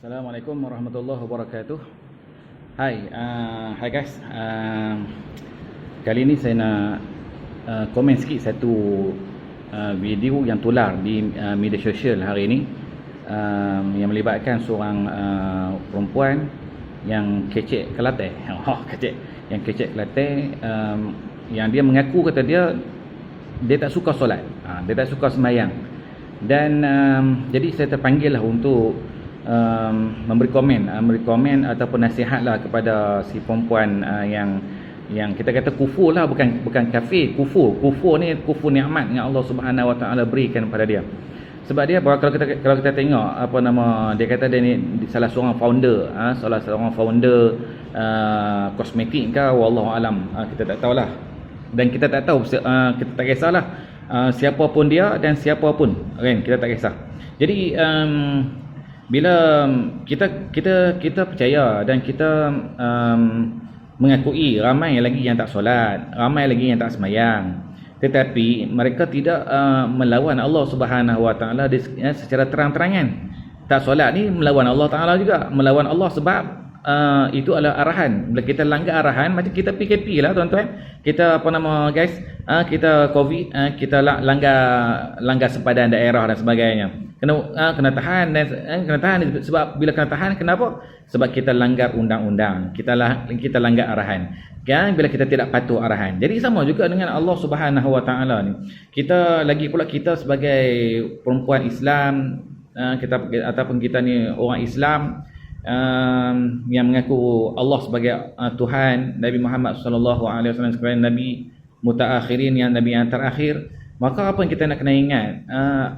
Assalamualaikum warahmatullahi wabarakatuh. Hai guys. Kali ini saya nak komen sikit satu video yang tular di media sosial hari ini, yang melibatkan seorang perempuan yang kecek Kelantan. Yang kecek Kelantan, yang dia mengaku kata dia tak suka solat, dia tak suka sembahyang. Dan jadi saya terpanggil lah untuk memberi komen ataupun nasihatlah kepada si perempuan yang kita kata kufur lah, bukan kafir, kufur ni kufur nikmat yang Allah Subhanahu Wa Taala berikan kepada dia. Sebab dia kalau kita tengok apa nama dia, kata dia ni salah seorang founder kosmetik ke, wallahu alam, kita tak tahulah. Dan kita tak tahu, kita tak kisahlah siapa pun dia dan siapa pun kan, kita tak kisah. Jadi bila kita percaya dan kita mengakui ramai lagi yang tak solat, ramai lagi yang tak sembahyang, tetapi mereka tidak melawan Allah Subhanahu Wa Taala secara terang-terangan. Tak solat ni melawan Allah Taala juga, melawan Allah sebab itu adalah arahan. Bila kita langgar arahan, macam kita PKP lah tuan-tuan, kita guys, kita COVID, kita langgar sempadan daerah dan sebagainya, kena tahan. Dan kena tahan sebab bila kena tahan, kenapa? Sebab kita langgar undang-undang, kita langgar arahan kan, bila kita tidak patuh arahan. Jadi sama juga dengan Allah Subhanahu Wa Taala ni. Kita sebagai perempuan Islam, ataupun kita ni orang Islam yang mengaku Allah sebagai Tuhan, Nabi Muhammad sallallahu alaihi wasallam sebagai nabi mutaakhirin, yang nabi yang terakhir, maka apa yang kita nak kena ingat,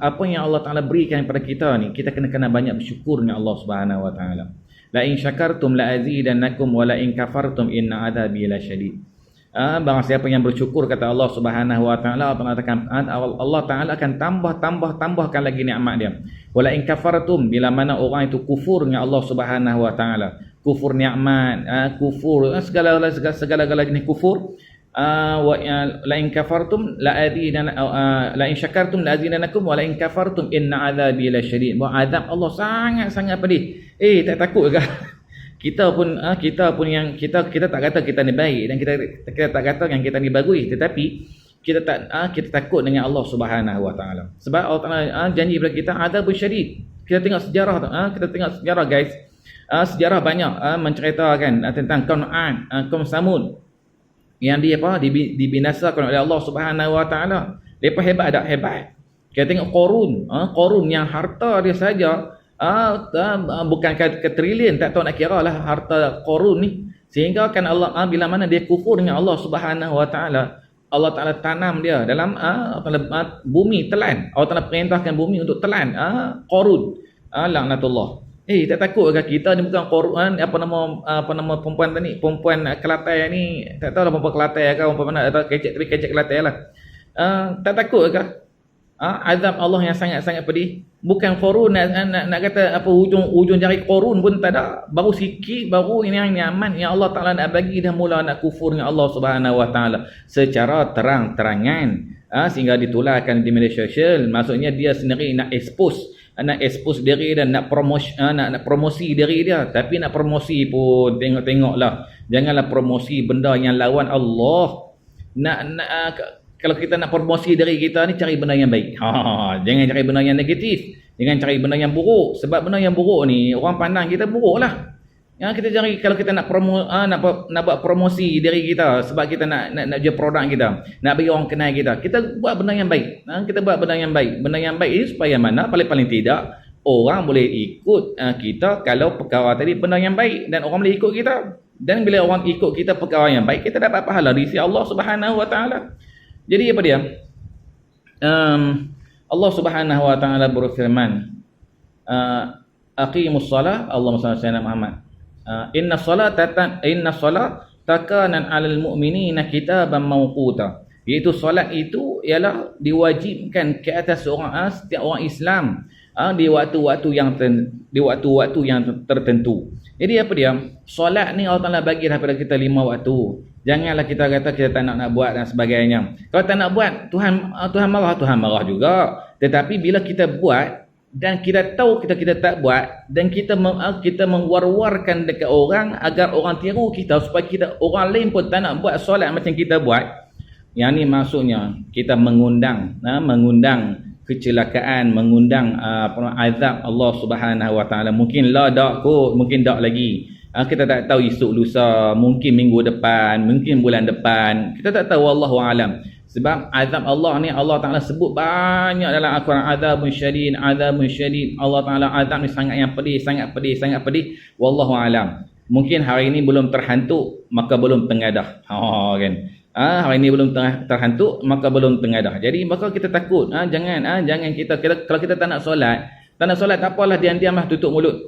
apa yang Allah Taala berikan kepada kita ni, kita kena banyak bersyukur dengan Allah Subhanahu Wa Taala. La in syakartum la azidannakum wa la in kafartum inna adzabi lasyadid. Barang siapa yang bersyukur, kata Allah Subhanahu Wa Taala, Allah Taala akan tambahkan lagi nikmat dia. Wala in kafartum, bila mana orang itu kufur dengan Allah Subhanahu Wa Taala, kufur nikmat, kufur segala jenis kufur. La in kafartum la in syakartum la azidannakum wa la in kafartum inna adzabi lasyadid. Azab Allah sangat pedih. Tak takut ke? Kita pun yang kita tak kata kita ni baik, dan kita tak kata yang kita ni bagus, tetapi kita takut dengan Allah Subhanahu Wa Taala. Sebab Allah Taala janji kepada kita azabun syadid. Kita tengok sejarah guys. Sejarah banyak menceritakan tentang kaum Samud yang dibinasakan oleh Allah Subhanahu Wa Taala. Depa hebat tak? Hebat. Kita tengok Qarun yang harta dia saja bukan ke triliun, tak tahu nak kira lah harta Qarun ni. Sehingga kan Allah bila mana dia kufur dengan Allah Subhanahu Wa Taala, Allah Taala tanam dia dalam bumi, telan. Allah Taala perintahkan bumi untuk telan Qarun. Laknatullah. Tak takut ke kita ni? Bukan Qarun, apa nama perempuan tadi, perempuan Kelantan ni, tak tahu lah perempuan Kelantan ke perempuan mana, atau kecek Kelantan lah. Tak takut ke azab Allah yang sangat-sangat pedih? Bukan Qarun nak kata apa, ujung jari Qarun pun tak ada, baru sikit, baru ini yang nyaman yang Allah Taala nak bagi, dah mula nak kufur dengan Allah Subhanahu Wa Taala secara terang-terangan, sehingga ditularkan di media sosial. Maksudnya dia sendiri nak expose diri dan nak promosi diri dia. Tapi nak promosi pun tengoklah, janganlah promosi benda yang lawan Allah. Kalau kita nak promosi diri kita ni, cari benda yang baik. Jangan cari benda yang negatif, jangan cari benda yang buruk. Sebab benda yang buruk ni orang pandang kita buruk lah. Kita cari, kalau kita nak buat promosi diri kita, sebab kita nak jual produk kita, nak bagi orang kenal kita buat benda yang baik. Kita buat benda yang baik. Benda yang baik ini supaya mana paling tidak orang boleh ikut kita kalau perkara tadi benda yang baik, dan orang boleh ikut kita. Dan bila orang ikut kita perkara yang baik, kita dapat pahala di sisi Allah Subhanahu Wa Taala. Jadi apa dia? Allah Subhanahu Wa Taala berfirman, aqimus salah, Allahumma shalli ala sayyidina Muhammad. Inna salat takanan 'alal mu'minina kitaban mawquta. Iaitu solat itu ialah diwajibkan ke atas setiap orang Islam di waktu-waktu yang tertentu. Jadi apa dia? Solat ni Allah Taala bagi daripada kita 5 waktu. Janganlah kita kata kita tak nak buat dan sebagainya. Kalau tak nak buat, Tuhan marah juga. Tetapi bila kita buat, dan kita tahu kita tak buat, dan kita mewar-warkan dekat orang agar orang tiru kita, supaya orang lain pun tak nak buat solat macam kita buat. Yang ni maksudnya kita mengundang kecelakaan, mengundang azab Allah Subhanahu Wa Taala. Mungkin mungkin tak lagi. Kita tak tahu esok lusa, mungkin minggu depan, mungkin bulan depan. Kita tak tahu, wallahu alam. Sebab azab Allah ni Allah Taala sebut banyak dalam Al-Quran, azabun syadid. Allah Taala azab ni sangat pedih. Wallahu alam. Mungkin hari ini belum terhantuk, maka belum tengadah. Kan. Hari ini belum terhantuk, maka belum tengadah. Jadi maka kita takut. Jangan kita kalau kita tak nak solat tak apalah, diam-diamlah, tutup mulut.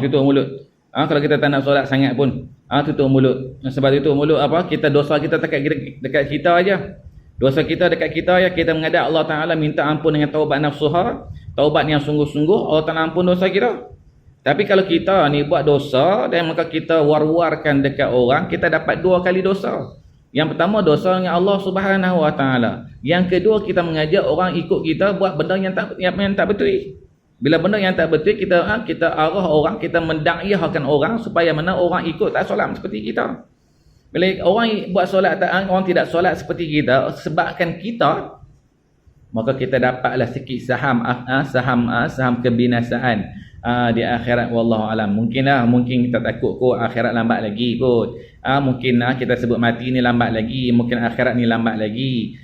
Tutup mulut. Kalau kita tak nak solat sangat pun, tutup mulut. Sebab tutup mulut kita dosa kita dekat kita aja. Dosa kita dekat kita ya, kita menghadap Allah Taala minta ampun dengan taubat nasuha, taubat yang sungguh-sungguh, Allah Taala ampun dosa kita. Tapi kalau kita ni buat dosa dan maka kita war-warkan dekat orang, kita dapat 2 kali dosa. Yang pertama dosa dengan Allah Subhanahu Wa Taala. Yang kedua kita mengajak orang ikut kita buat benda yang tak betul. Bila benda yang tak betul, kita arah orang, kita mendakwahkan orang supaya mana orang ikut tak solat seperti kita. Bila orang buat solat, orang tidak solat seperti kita sebabkan kita, maka kita dapatlah sikit saham kebinasaan di akhirat, wallahu alam. Mungkin kita takut kot akhirat lambat lagi kot. Mungkin kita sebut mati ni lambat lagi, mungkin akhirat ni lambat lagi.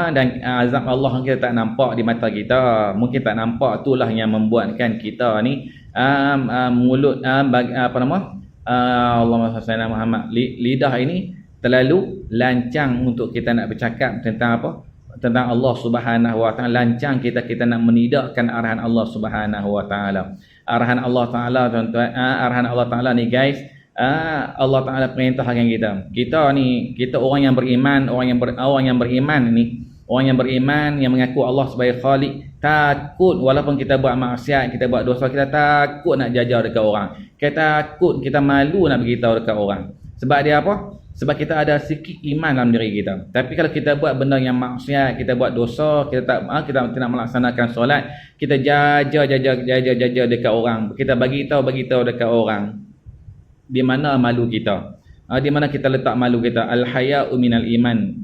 Dan azab Allah kita tak nampak di mata kita. Mungkin tak nampak, itulah yang membuatkan kita ni mulut Allahumma salli ala Muhammad, lidah ini terlalu lancang untuk kita nak bercakap tentang tentang Allah Subhanahu Wa Taala. Lancang kita nak menidakkan arahan Allah Subhanahu Wa Taala. Arahan Allah Taala, tuan-tuan, arahan Allah Taala ni guys, Allah Taala perintahkan kita orang yang beriman, orang yang beriman yang mengaku Allah sebagai Khalik, takut walaupun kita buat maksiat, kita buat dosa, kita takut nak jajar dekat orang. Kita takut, kita malu nak beritahu dekat orang. Sebab dia apa? Sebab kita ada sikit iman dalam diri kita. Tapi kalau kita buat benda yang maksiat, kita buat dosa, kita tidak melaksanakan solat, kita jajar dekat orang. Kita bagi tahu dekat orang. Di mana malu kita? Di mana kita letak malu kita? Al-haya'u minal iman.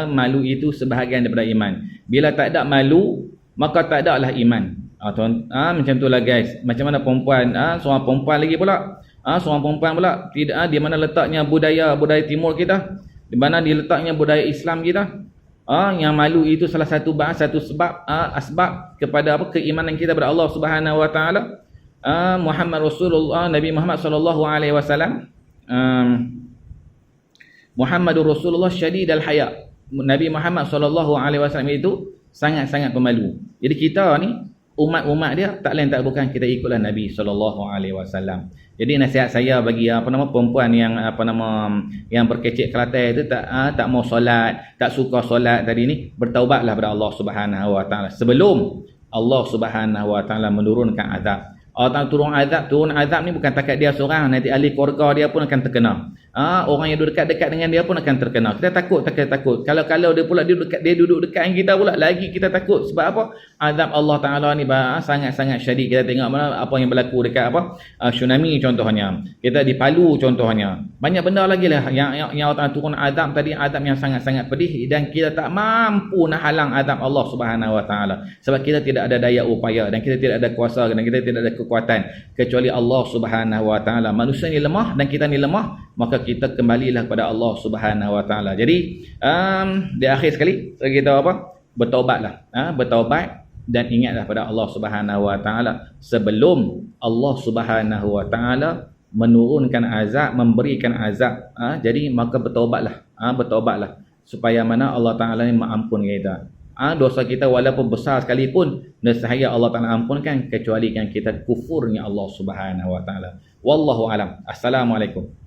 Malu itu sebahagian daripada iman. Bila tak ada malu, maka tak ada lah iman. Macam itulah guys. Macam mana perempuan, seorang perempuan lagi pula. Seorang perempuan pula tidak, di mana letaknya budaya timur kita? Di mana diletaknya budaya Islam kita? Yang malu itu salah satu sebab asbab kepada keimanan kita kepada Allah Subhanahu Wa Taala. Muhammad Rasulullah, Nabi Muhammad sallallahu alaihi wasallam, Muhammadur Rasulullah syadidul haya. Nabi Muhammad sallallahu alaihi wasallam itu sangat-sangat pemalu. Jadi kita ni umat-umat dia tak lain tak bukan kita ikutlah Nabi sallallahu alaihi wasallam. Jadi nasihat saya bagi perempuan yang yang berkecek Kelantan itu tak mau solat, tak suka solat tadi ni, bertaubatlah kepada Allah Subhanahu Wa Taala sebelum Allah Subhanahu Wa Taala menurunkan azab. Allah turun azab ni bukan takat dia seorang, nanti ahli keluarga dia pun akan terkena. Orang yang duduk dekat dengan dia pun akan terkena. Kita takut. Kalau dia pula dia duduk dekat dengan kita pula, lagi kita takut. Sebab apa? Azab Allah Taala ni sangat-sangat syadid. Kita tengok mana apa yang berlaku dekat tsunami contohnya. Kita di Palu contohnya. Banyak benda lagi lah yang Allah Taala turun azab tadi, azab yang sangat-sangat pedih, dan kita tak mampu nak halang azab Allah Subhanahu Wa Taala. Sebab kita tidak ada daya upaya, dan kita tidak ada kuasa, dan kita tidak ada kekuatan kecuali Allah Subhanahu Wa Taala. Manusia ni lemah dan kita ni lemah, maka kita kembalilah kepada Allah Subhanahu Wa Taala. Jadi di akhir sekali kita bertaubatlah, bertaubat dan ingatlah pada Allah Subhanahu Wa Taala sebelum Allah Subhanahu Wa Taala menurunkan azab, memberikan azab. Jadi maka bertaubatlah supaya mana Allah Taala ni mengampun kita. Dosa kita walaupun besar sekalipun, nescaya Allah Taala ampunkan, kecuali kan kita kufurnya Allah Subhanahu Wa Taala. Wallahu alam. Assalamualaikum.